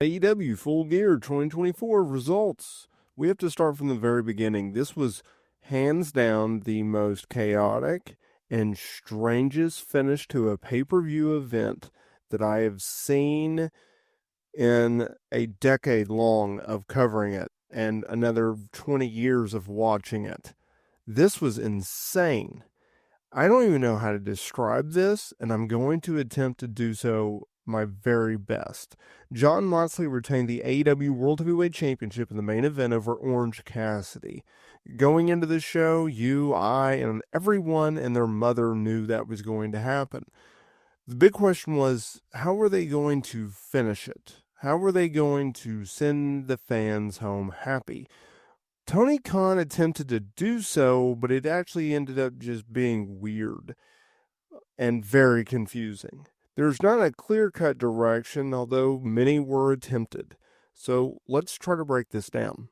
AEW Full Gear 2024 results. We have to start from the very beginning. This was hands down the most chaotic and strangest finish to a pay-per-view event that I have seen in a decade long of covering it and another 20 years of watching it. This was insane. I don't even know how to describe this, and I'm going to attempt to do so my very best. Jon Moxley retained the AEW World Heavyweight Championship in the main event over Orange Cassidy. Going into the show, you, I, and everyone and their mother knew that was going to happen. The big question was, how were they going to finish it? How were they going to send the fans home happy? Tony Khan attempted to do so, but it actually ended up just being weird and very confusing. There's not a clear-cut direction, although many were attempted. So let's try to break this down.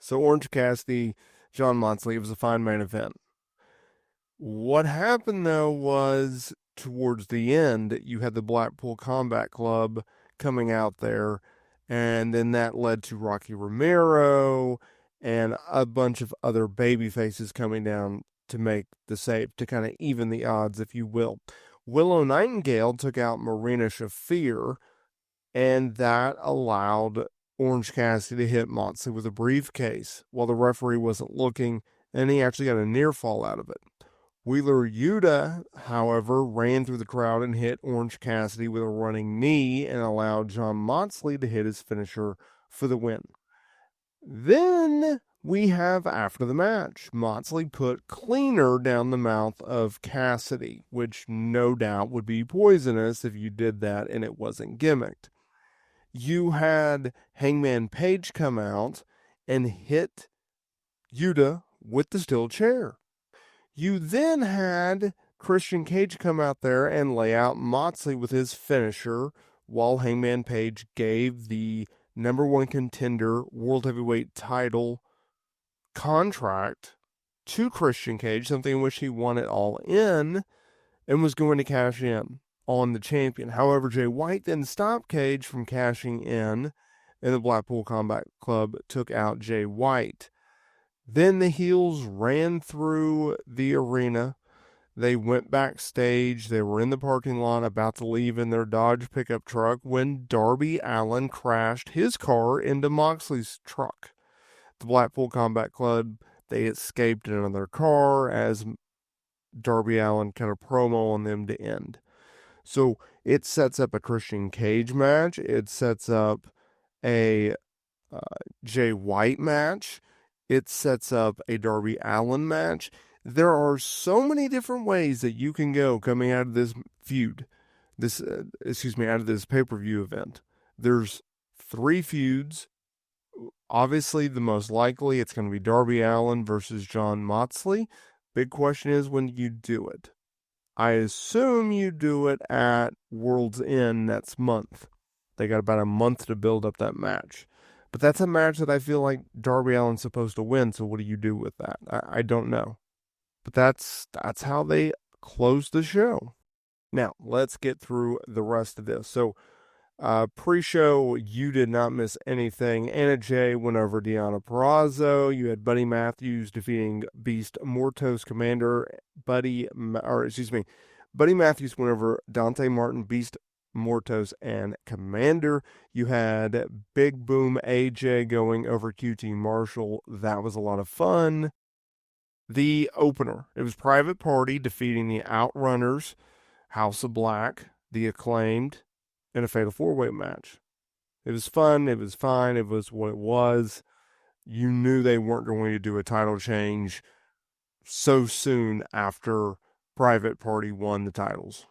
So Orange Cassidy, Jon Moxley, it was a fine main event. What happened, though, was towards the end, you had the Blackpool Combat Club coming out there, and then that led to Rocky Romero and a bunch of other baby faces coming down to make the save, to kind of even the odds, if you will. Willow Nightingale took out Marina Shafir, and that allowed Orange Cassidy to hit Moxley with a briefcase while the referee wasn't looking, and he actually got a near fall out of it. Wheeler Yuta, however, ran through the crowd and hit Orange Cassidy with a running knee and allowed Jon Moxley to hit his finisher for the win. Then we have after the match, Moxley put cleaner down the mouth of Cassidy, which no doubt would be poisonous if you did that and it wasn't gimmicked. You had Hangman Page come out and hit Yuta with the steel chair. You then had Christian Cage come out there and lay out Moxley with his finisher while Hangman Page gave the number one contender World Heavyweight title contract to Christian Cage, something in which he won it all in and was going to cash in on the champion. However, Jay White then stopped Cage from cashing in, and the Blackpool Combat Club took out Jay White. Then the heels ran through the arena. They went backstage. They were in the parking lot about to leave in their Dodge pickup truck when Darby Allin crashed his car into Moxley's truck. The Blackpool Combat Club, they escaped in another car as Darby Allin kind of promo on them to end. So it sets up a Christian Cage match. It sets up a Jay White match. It sets up a Darby Allin match. There are so many different ways that you can go coming out of this feud. Out of this pay-per-view event. There's 3 feuds. Obviously, the most likely, it's going to be Darby Allin versus Jon Moxley. Big question is, when you do it? I assume you do it at World's End next month. They got about a month to build up that match. But that's a match that I feel like Darby Allin's supposed to win, so what do you do with that? I don't know. But that's how they close the show. Now, let's get through the rest of this. So, pre-show, you did not miss anything. Anna Jay went over Deonna Purrazzo. You had Buddy Matthews defeating Beast Mortos Commander. Buddy Matthews went over Dante Martin, Beast Mortos, and Commander. You had Big Boom AJ going over QT Marshall. That was a lot of fun. The opener, it was Private Party defeating the Outrunners, House of Black, the Acclaimed, in a Fatal 4-Way match. It was fun. It was fine. It was what it was. You knew they weren't going to do a title change so soon after Private Party won the titles.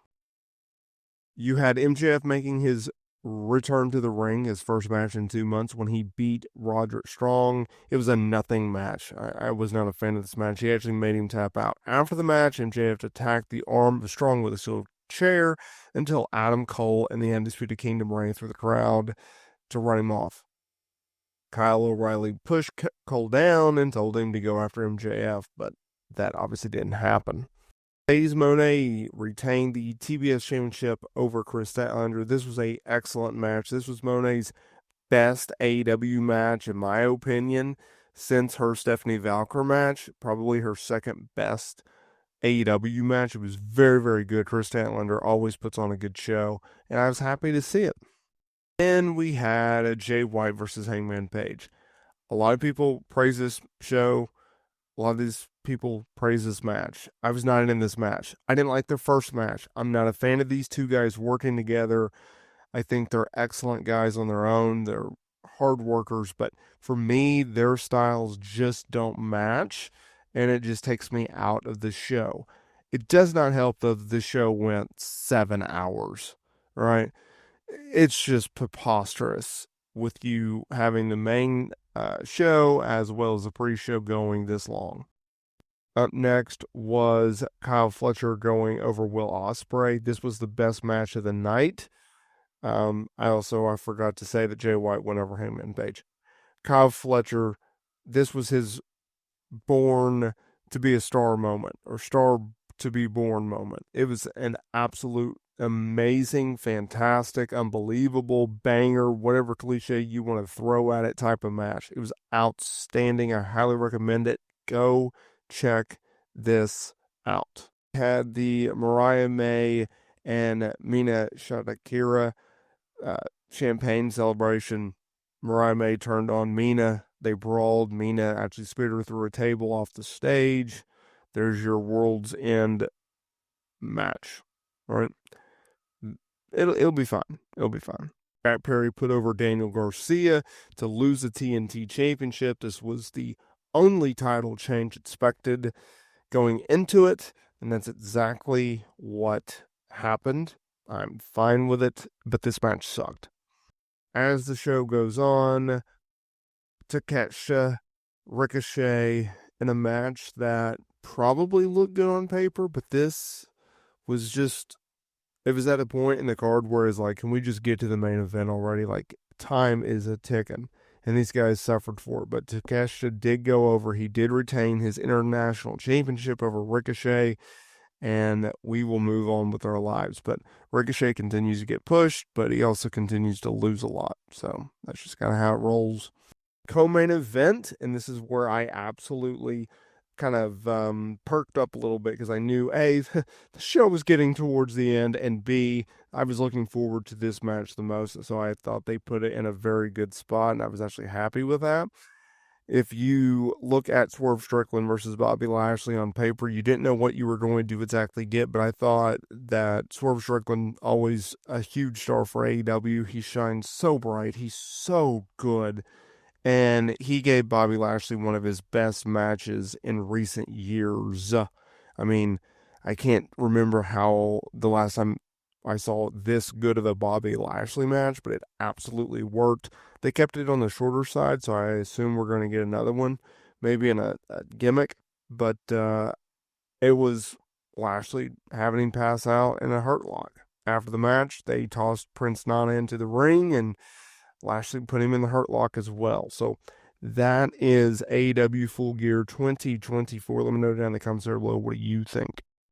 You had MJF making his return to the ring, his first match in 2 months, when he beat Roderick Strong. It was a nothing match. I was not a fan of this match. He actually made him tap out. After the match, MJF attacked the arm of Strong with a steel chair until Adam Cole and the Undisputed Kingdom ran through the crowd to run him off. Kyle O'Reilly pushed Cole down and told him to go after MJF, but that obviously didn't happen. Hayes Monet retained the TBS Championship over Chris Statlander. This was an excellent match. This was Monet's best AEW match, in my opinion, since her Stephanie Valkyr match. Probably her second best AEW match. It was very, very good. Chris Statlander always puts on a good show, and I was happy to see it. Then we had a Jay White versus Hangman Page. A lot of people praise this show. A lot of these people praise this match. I was not in this match. I didn't like their first match. I'm not a fan of these two guys working together. I think they're excellent guys on their own. They're hard workers, but for me, their styles just don't match, and it just takes me out of the show. It does not help that the show went 7 hours, right? It's just preposterous with you having the main show as well as the pre-show going this long. Up next was Kyle Fletcher going over Will Osprey. This was the best match of the night. I forgot to say that Jay White went over Hangman Page. Kyle Fletcher, this was his born to be a star moment, or star to be born moment. It was an absolute amazing, fantastic, unbelievable, banger, whatever cliche you want to throw at it type of match. It was outstanding. I highly recommend it. Go check this out. Had the Mariah May and Mina Shakira champagne celebration. Mariah May turned on Mina. They brawled. Mina actually speared her through a table off the stage. There's your World's End match. All right. It'll be fine. It'll be fine. Pat Perry put over Daniel Garcia to lose the TNT Championship. This was the only title change expected going into it, and that's exactly what happened. I'm fine with it, but this match sucked. As the show goes on, Tesa, Ricochet in a match that probably looked good on paper, but this was just, it was at a point in the card where it's like, can we just get to the main event already? Like, time is a ticking, and these guys suffered for it. But Tesa did go over. He did retain his international championship over Ricochet, and we will move on with our lives. But Ricochet continues to get pushed, but he also continues to lose a lot. So that's just kind of how it rolls. Co-main event, and this is where I absolutely kind of perked up a little bit because I knew A, the show was getting towards the end, and B, I was looking forward to this match the most, so I thought they put it in a very good spot, and I was actually happy with that. If you look at Swerv Strickland versus Bobby Lashley on paper, you didn't know what you were going to exactly get, but I thought that Swerv Strickland, always a huge star for AEW, he shines so bright, he's so good. And he gave Bobby Lashley one of his best matches in recent years. I mean, I can't remember how the last time I saw this good of a Bobby Lashley match, but it absolutely worked. They kept it on the shorter side, so I assume we're going to get another one, maybe in a gimmick. But it was Lashley having him pass out in a hurt lock. After the match, they tossed Prince Nana into the ring, and Lashley put him in the hurt lock as well. So that is AEW Full Gear 2024. Let me know down in the comments there below. What do you think?